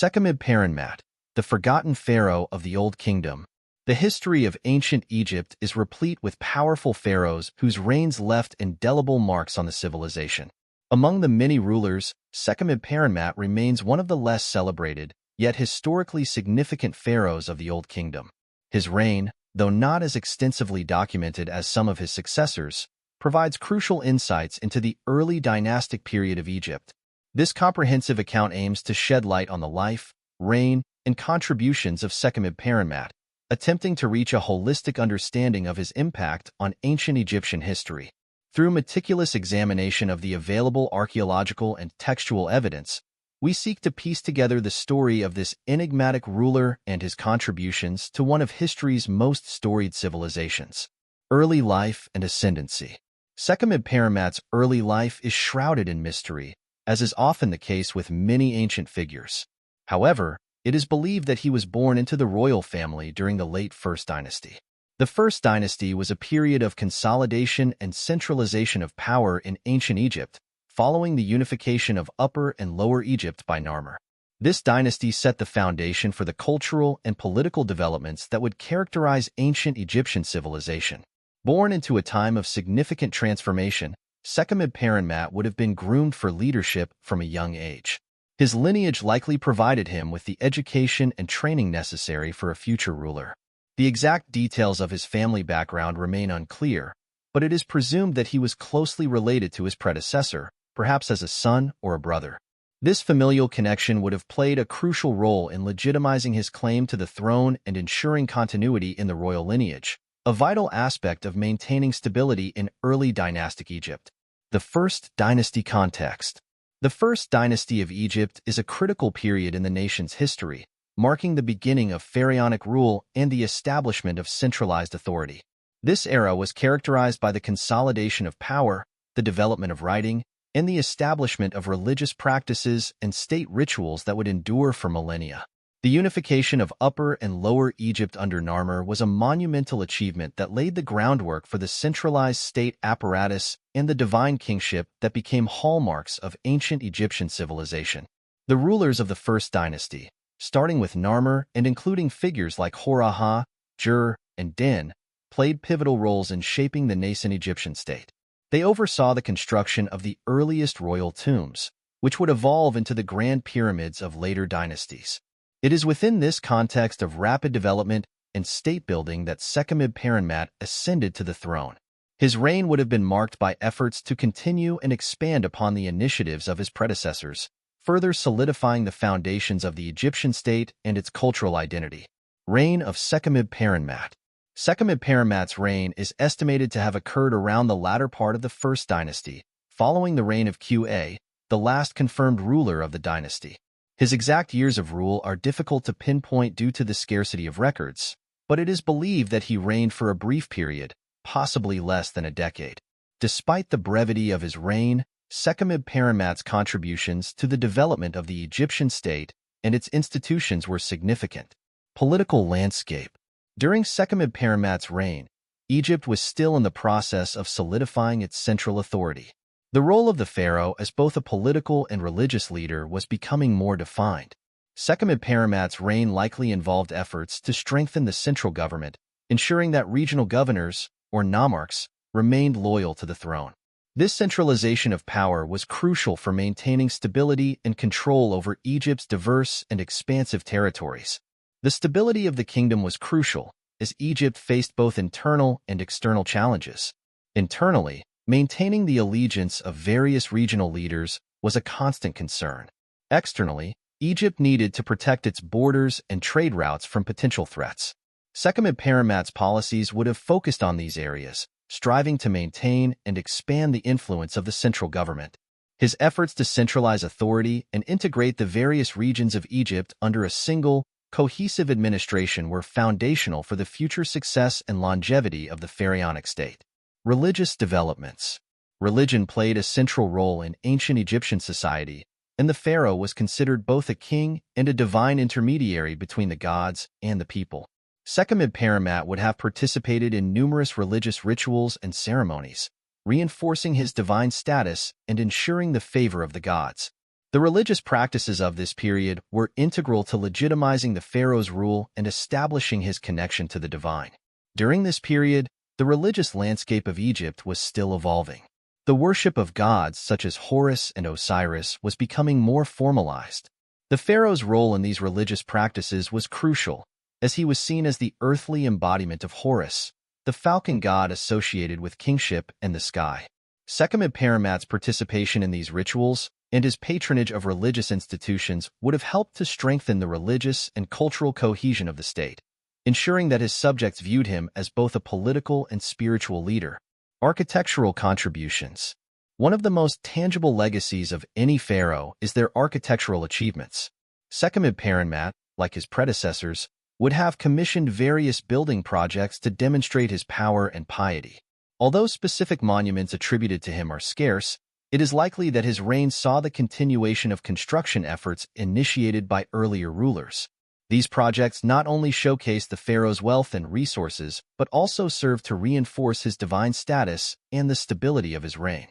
Sekhemib Perenmaat, the forgotten pharaoh of the Old Kingdom. The history of ancient Egypt is replete with powerful pharaohs whose reigns left indelible marks on the civilization. Among the many rulers, Sekhemib Perenmaat remains one of the less celebrated, yet historically significant pharaohs of the Old Kingdom. His reign, though not as extensively documented as some of his successors, provides crucial insights into the early dynastic period of Egypt. This comprehensive account aims to shed light on the life, reign, and contributions of Sekhemib Perenmaat, attempting to reach a holistic understanding of his impact on ancient Egyptian history. Through meticulous examination of the available archaeological and textual evidence, we seek to piece together the story of this enigmatic ruler and his contributions to one of history's most storied civilizations. Early life and ascendancy. Sekhemib Perenmaat's early life is shrouded in mystery, as is often the case with many ancient figures. However, it is believed that he was born into the royal family during the late First Dynasty. The First Dynasty was a period of consolidation and centralization of power in ancient Egypt, following the unification of Upper and Lower Egypt by Narmer. This dynasty set the foundation for the cultural and political developments that would characterize ancient Egyptian civilization. Born into a time of significant transformation, Sekhemib Perenmaat would have been groomed for leadership from a young age. His lineage likely provided him with the education and training necessary for a future ruler. The exact details of his family background remain unclear, but it is presumed that he was closely related to his predecessor, perhaps as a son or a brother. This familial connection would have played a crucial role in legitimizing his claim to the throne and ensuring continuity in the royal lineage, a vital aspect of maintaining stability in early dynastic Egypt. The First Dynasty context. The First Dynasty of Egypt is a critical period in the nation's history, marking the beginning of pharaonic rule and the establishment of centralized authority. This era was characterized by the consolidation of power, the development of writing, and the establishment of religious practices and state rituals that would endure for millennia. The unification of Upper and Lower Egypt under Narmer was a monumental achievement that laid the groundwork for the centralized state apparatus and the divine kingship that became hallmarks of ancient Egyptian civilization. The rulers of the First Dynasty, starting with Narmer and including figures like Horaha, Jur, and Den, played pivotal roles in shaping the nascent Egyptian state. They oversaw the construction of the earliest royal tombs, which would evolve into the grand pyramids of later dynasties. It is within this context of rapid development and state-building that Sekhemib Perenmaat ascended to the throne. His reign would have been marked by efforts to continue and expand upon the initiatives of his predecessors, further solidifying the foundations of the Egyptian state and its cultural identity. Reign of Sekhemib Perenmaat. Sekhemib Perenmaat's reign is estimated to have occurred around the latter part of the First Dynasty, following the reign of Qa, the last confirmed ruler of the dynasty. His exact years of rule are difficult to pinpoint due to the scarcity of records, but it is believed that he reigned for a brief period, possibly less than a decade. Despite the brevity of his reign, Sekhemib Perenmaat's contributions to the development of the Egyptian state and its institutions were significant. Political landscape. During Sekhemib Perenmaat's reign, Egypt was still in the process of solidifying its central authority. The role of the pharaoh as both a political and religious leader was becoming more defined. Sekhemib Perenmaat's reign likely involved efforts to strengthen the central government, ensuring that regional governors, or nomarchs, remained loyal to the throne. This centralization of power was crucial for maintaining stability and control over Egypt's diverse and expansive territories. The stability of the kingdom was crucial, as Egypt faced both internal and external challenges. Internally, maintaining the allegiance of various regional leaders was a constant concern. Externally, Egypt needed to protect its borders and trade routes from potential threats. Sekhemib Perenmaat's policies would have focused on these areas, striving to maintain and expand the influence of the central government. His efforts to centralize authority and integrate the various regions of Egypt under a single, cohesive administration were foundational for the future success and longevity of the pharaonic state. Religious developments. Religion played a central role in ancient Egyptian society, and the pharaoh was considered both a king and a divine intermediary between the gods and the people. Sekhemib Perenmaat would have participated in numerous religious rituals and ceremonies, reinforcing his divine status and ensuring the favor of the gods. The religious practices of this period were integral to legitimizing the pharaoh's rule and establishing his connection to the divine. During this period, the religious landscape of Egypt was still evolving. The worship of gods such as Horus and Osiris was becoming more formalized. The pharaoh's role in these religious practices was crucial, as he was seen as the earthly embodiment of Horus, the falcon god associated with kingship and the sky. Sekhemib Perenmaat's participation in these rituals and his patronage of religious institutions would have helped to strengthen the religious and cultural cohesion of the state, ensuring that his subjects viewed him as both a political and spiritual leader. Architectural contributions. One of the most tangible legacies of any pharaoh is their architectural achievements. Sekhemib Perenmaat, like his predecessors, would have commissioned various building projects to demonstrate his power and piety. Although specific monuments attributed to him are scarce, it is likely that his reign saw the continuation of construction efforts initiated by earlier rulers. These projects not only showcase the pharaoh's wealth and resources, but also serve to reinforce his divine status and the stability of his reign.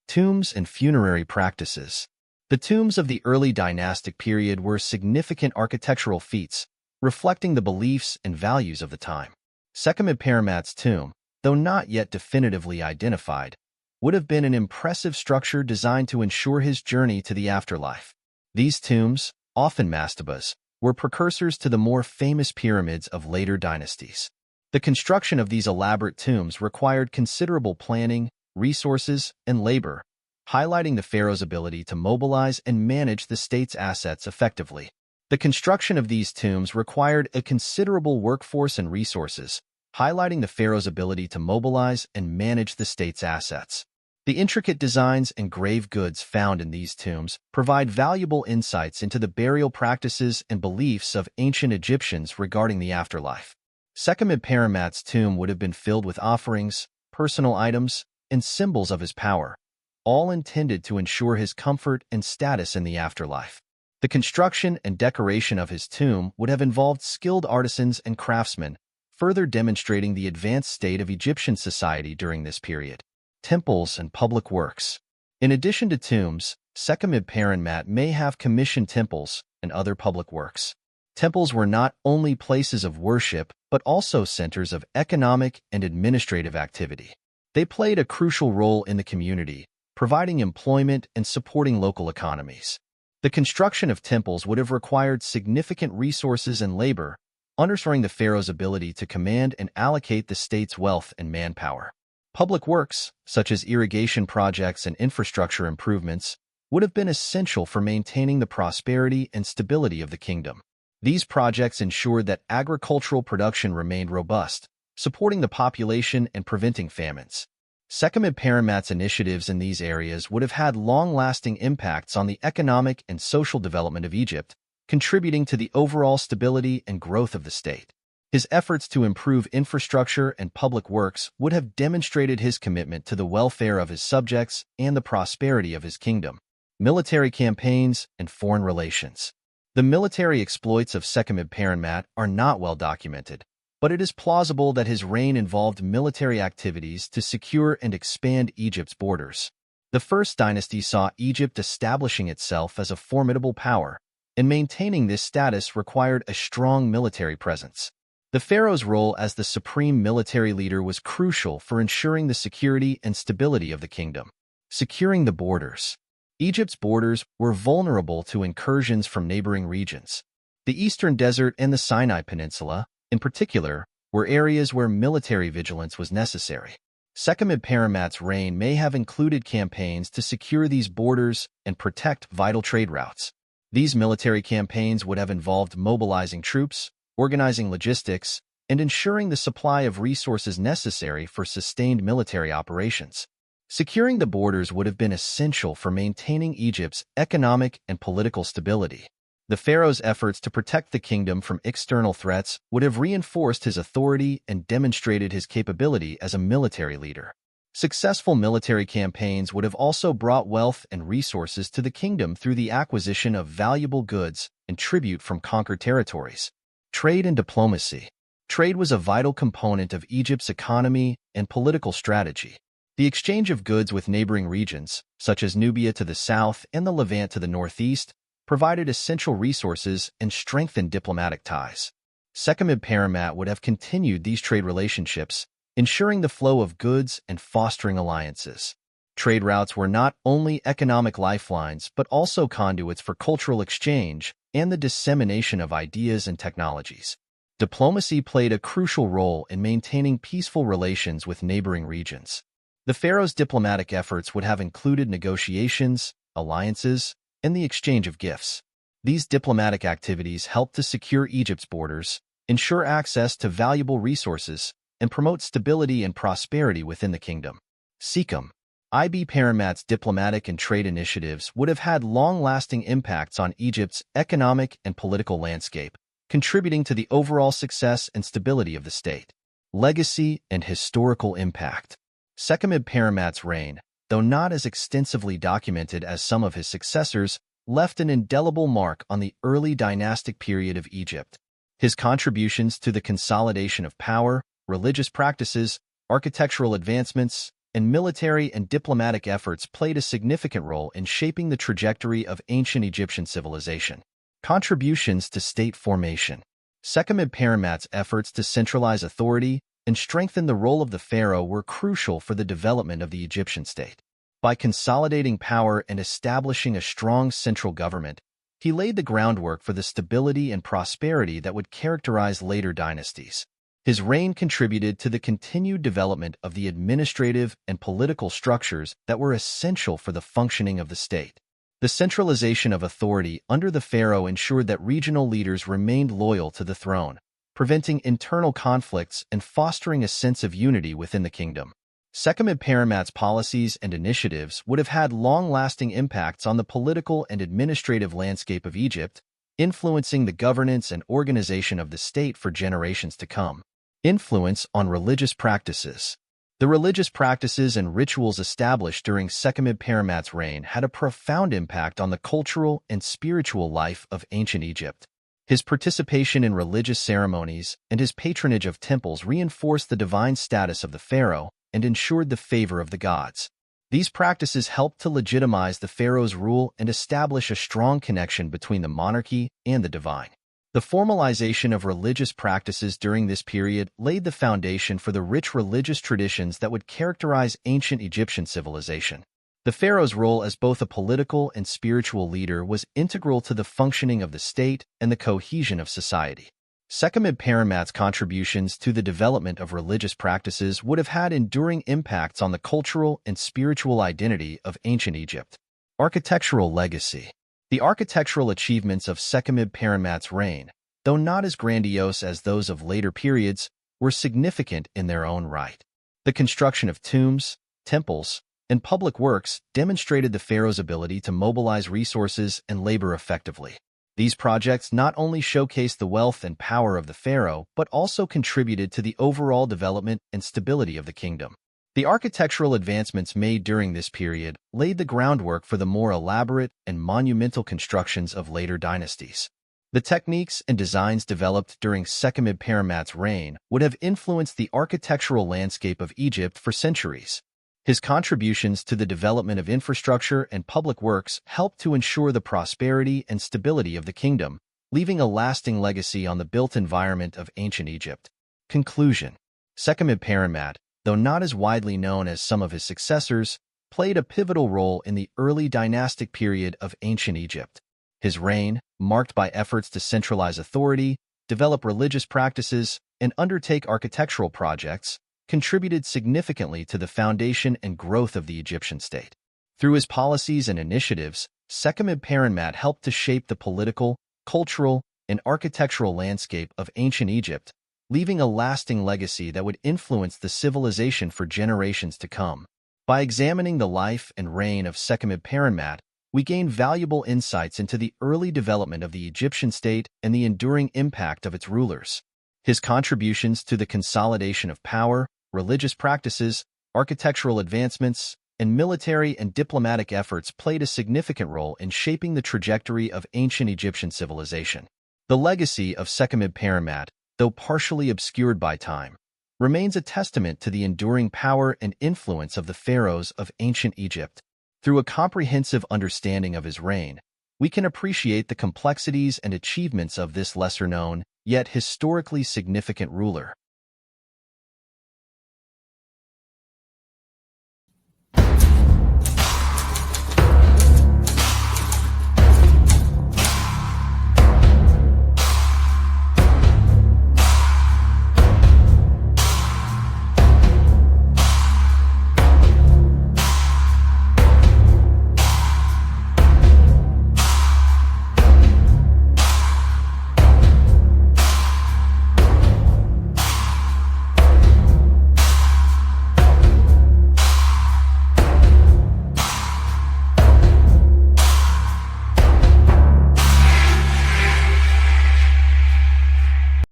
Tombs and funerary practices. The tombs of the early dynastic period were significant architectural feats, reflecting the beliefs and values of the time. Sekhemib Perenmaat's tomb, though not yet definitively identified, would have been an impressive structure designed to ensure his journey to the afterlife. These tombs, often mastabas, were precursors to the more famous pyramids of later dynasties. The construction of these elaborate tombs required considerable planning, resources, and labor, highlighting the pharaoh's ability to mobilize and manage the state's assets effectively. The construction of these tombs required a considerable workforce and resources, highlighting the pharaoh's ability to mobilize and manage the state's assets. The intricate designs and grave goods found in these tombs provide valuable insights into the burial practices and beliefs of ancient Egyptians regarding the afterlife. Sekhemib Perenmaat's tomb would have been filled with offerings, personal items, and symbols of his power, all intended to ensure his comfort and status in the afterlife. The construction and decoration of his tomb would have involved skilled artisans and craftsmen, further demonstrating the advanced state of Egyptian society during this period. Temples and public works. In addition to tombs, Sekhemib Perenmaat may have commissioned temples and other public works. Temples were not only places of worship, but also centers of economic and administrative activity. They played a crucial role in the community, providing employment and supporting local economies. The construction of temples would have required significant resources and labor, underscoring the pharaoh's ability to command and allocate the state's wealth and manpower. Public works, such as irrigation projects and infrastructure improvements, would have been essential for maintaining the prosperity and stability of the kingdom. These projects ensured that agricultural production remained robust, supporting the population and preventing famines. Sekhemib Perenmaat's initiatives in these areas would have had long-lasting impacts on the economic and social development of Egypt, contributing to the overall stability and growth of the state. His efforts to improve infrastructure and public works would have demonstrated his commitment to the welfare of his subjects and the prosperity of his kingdom. Military campaigns and foreign relations. The military exploits of Sekhemib Perenmaat are not well documented, but it is plausible that his reign involved military activities to secure and expand Egypt's borders. The First Dynasty saw Egypt establishing itself as a formidable power, and maintaining this status required a strong military presence. The pharaoh's role as the supreme military leader was crucial for ensuring the security and stability of the kingdom. Securing the borders. Egypt's borders were vulnerable to incursions from neighboring regions. The Eastern Desert and the Sinai Peninsula, in particular, were areas where military vigilance was necessary. Sekhemib Perenmaat's reign may have included campaigns to secure these borders and protect vital trade routes. These military campaigns would have involved mobilizing troops, organizing logistics, and ensuring the supply of resources necessary for sustained military operations. Securing the borders would have been essential for maintaining Egypt's economic and political stability. The pharaoh's efforts to protect the kingdom from external threats would have reinforced his authority and demonstrated his capability as a military leader. Successful military campaigns would have also brought wealth and resources to the kingdom through the acquisition of valuable goods and tribute from conquered territories. Trade and diplomacy. Trade was a vital component of Egypt's economy and political strategy. The exchange of goods with neighboring regions, such as Nubia to the south and the Levant to the northeast, provided essential resources and strengthened diplomatic ties. Sekhemib Perenmaat would have continued these trade relationships, ensuring the flow of goods and fostering alliances. Trade routes were not only economic lifelines but also conduits for cultural exchange and the dissemination of ideas and technologies. Diplomacy played a crucial role in maintaining peaceful relations with neighboring regions. The pharaoh's diplomatic efforts would have included negotiations, alliances, and the exchange of gifts. These diplomatic activities helped to secure Egypt's borders, ensure access to valuable resources, and promote stability and prosperity within the kingdom. Sekhemib Perenmaat's diplomatic and trade initiatives would have had long-lasting impacts on Egypt's economic and political landscape, contributing to the overall success and stability of the state. Legacy and historical impact. Sekhemib Perenmaat's reign, though not as extensively documented as some of his successors, left an indelible mark on the early dynastic period of Egypt. His contributions to the consolidation of power, religious practices, architectural advancements, and military and diplomatic efforts played a significant role in shaping the trajectory of ancient Egyptian civilization. Contributions to state formation. Sekhemib Perenmaat's efforts to centralize authority and strengthen the role of the pharaoh were crucial for the development of the Egyptian state. By consolidating power and establishing a strong central government, he laid the groundwork for the stability and prosperity that would characterize later dynasties. His reign contributed to the continued development of the administrative and political structures that were essential for the functioning of the state. The centralization of authority under the pharaoh ensured that regional leaders remained loyal to the throne, preventing internal conflicts and fostering a sense of unity within the kingdom. Sekhemib Perenmaat's policies and initiatives would have had long-lasting impacts on the political and administrative landscape of Egypt, influencing the governance and organization of the state for generations to come. Influence on religious practices. The religious practices and rituals established during Sekhemib Perenmaat's reign had a profound impact on the cultural and spiritual life of ancient Egypt. His participation in religious ceremonies and his patronage of temples reinforced the divine status of the pharaoh and ensured the favor of the gods. These practices helped to legitimize the pharaoh's rule and establish a strong connection between the monarchy and the divine. The formalization of religious practices during this period laid the foundation for the rich religious traditions that would characterize ancient Egyptian civilization. The pharaoh's role as both a political and spiritual leader was integral to the functioning of the state and the cohesion of society. Sekhemib Perenmaat's contributions to the development of religious practices would have had enduring impacts on the cultural and spiritual identity of ancient Egypt. Architectural legacy. The architectural achievements of Sekhemib Perenmaat's reign, though not as grandiose as those of later periods, were significant in their own right. The construction of tombs, temples, and public works demonstrated the pharaoh's ability to mobilize resources and labor effectively. These projects not only showcased the wealth and power of the pharaoh, but also contributed to the overall development and stability of the kingdom. The architectural advancements made during this period laid the groundwork for the more elaborate and monumental constructions of later dynasties. The techniques and designs developed during Sekhemib Perenmaat's reign would have influenced the architectural landscape of Egypt for centuries. His contributions to the development of infrastructure and public works helped to ensure the prosperity and stability of the kingdom, leaving a lasting legacy on the built environment of ancient Egypt. Conclusion. Sekhemib Perenmaat, though not as widely known as some of his successors, played a pivotal role in the early dynastic period of ancient Egypt. His reign, marked by efforts to centralize authority, develop religious practices, and undertake architectural projects, contributed significantly to the foundation and growth of the Egyptian state. Through his policies and initiatives, Sekhemib Perenmaat helped to shape the political, cultural, and architectural landscape of ancient Egypt, leaving a lasting legacy that would influence the civilization for generations to come. By examining the life and reign of Sekhemib Perenmaat, we gain valuable insights into the early development of the Egyptian state and the enduring impact of its rulers. His contributions to the consolidation of power, religious practices, architectural advancements, and military and diplomatic efforts played a significant role in shaping the trajectory of ancient Egyptian civilization. The legacy of Sekhemib Perenmaat, though partially obscured by time, remains a testament to the enduring power and influence of the pharaohs of ancient Egypt. Through a comprehensive understanding of his reign, we can appreciate the complexities and achievements of this lesser-known, yet historically significant ruler.